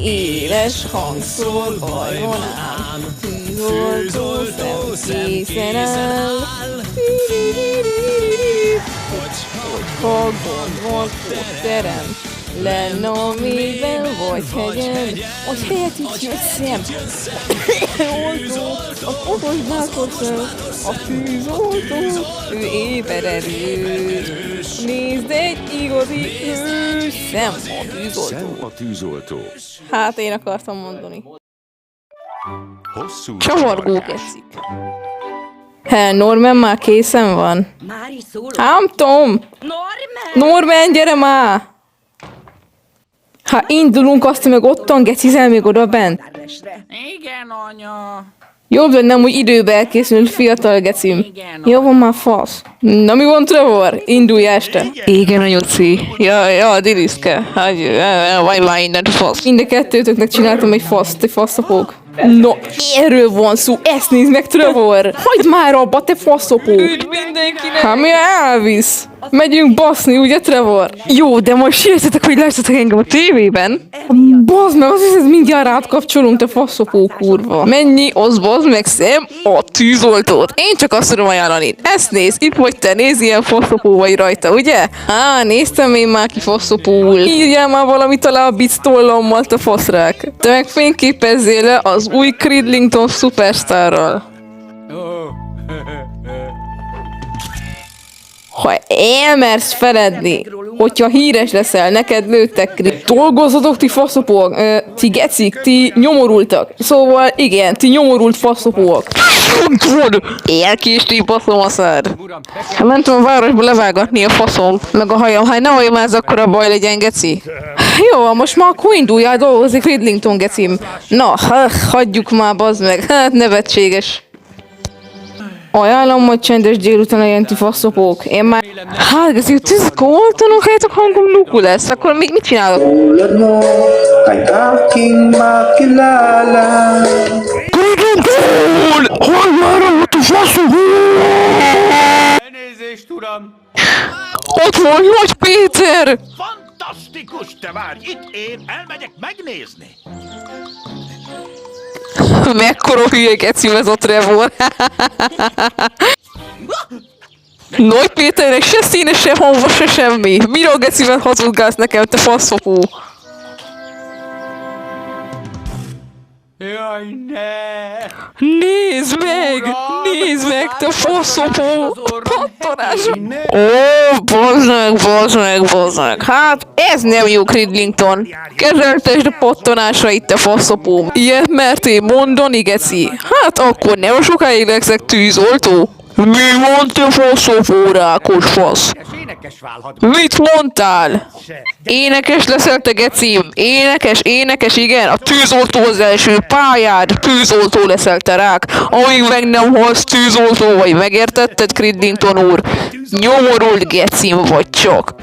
Éles hangszól vajon ám, tűzoltó szem készen áll. Hogyha gond van, ott terem, lenne a mélyben vagy hegyen, hogy helyet így jösszem. Oltó, az okos bátorszem, a tűzoltó, ő éber erős. Nézd, egy igazi hős, szem a tűzoltó. Hát én akartam mondani. Csavargó gecik. Norman már készen van. Nem tudom. Norman, gyere már! Ha indulunk, azt meg ottan gecizel még oda bent. Igen, anya. Jobb lenne, hogy időbe elkészül fiatal gecim. Jó van már, fasz. Na mi van, Trevor? Indulj este. Igen, a nyuci. Ja, Diliszke. Vagy már innen, fasz. Mind a kettőtöknek csináltam egy faszt, egy faszapók. No, erről van szó, ezt nézd meg, Trevor! Hagyd már abba, te faszopó! Üdv mindenkinek! Hát mi elvisz? Megyünk baszni, ugye, Trevor? Jó, de most sírtetek, hogy lássatok engem a tévében? Bazd meg, azt hiszed, mindjárt átkapcsolunk, te faszopó kurva. Mennyi, az bazd meg, szem a tűzoltót. Én csak azt tudom ajánlani. Ezt nézd, itt vagy te, nézd, ilyen faszopó vagy rajta, ugye? Néztem én már ki faszopóul. Írjál már valamit alá a bic tollammal, te faszrák. Te meg fényképezzél le az új Cridlington Superstarral. Ha elmersz feledni, hogyha híres leszel, neked lőttek, dolgozzatok ti faszopóak, ti gecik, ti nyomorultak. Szóval igen, ti nyomorult faszopóak. Elkéstél faszom a szád. Mentem a városba levágatni a faszom, meg a hajam, hát nehogy már ez akkora baj legyen, geci. Jó, most már akkor induljál dolgozni, Cridlington gecim. Na, hagyjuk már, bazd meg, hát nevetséges. Ajánlom, hogy csendes délután legyen, ti faszopók. Én már... Hát, geci, tűzök oltanok, helyetek hangom nuku lesz, akkor még mit csinálok? Cridlington! Hogy már ott a faszopó! Elnézést, uram! Ott van, Nagy Péter! Fantasztikus, te várj! Itt én elmegyek megnézni! Mekkora hülye geci ez a Trevor. Nagy Péternek se színe, se hangva, se semmi. Miről gecivel hazudgálsz nekem, te faszopó? Jaj, ne! Nézd meg! Nézd meg, te faszopó! Pattanás! Bazd meg! Hát, ez nem jó, Cridlington! Kezeltesd a pattanásait, te faszopó! Ilyet mertél mondani, geci? Hát akkor nem sokáig leszek tűzoltó! Mi mondtál, faszopó, rákos fasz? Mit mondtál? Énekes leszel, te gecim? Énekes, igen. A tűzoltó az első pályád. Tűzoltó leszel, te rák. Amíg meg nem halsz, tűzoltó vagy. Megértetted, Cridlington úr? Nyomorult gecim vagy csak.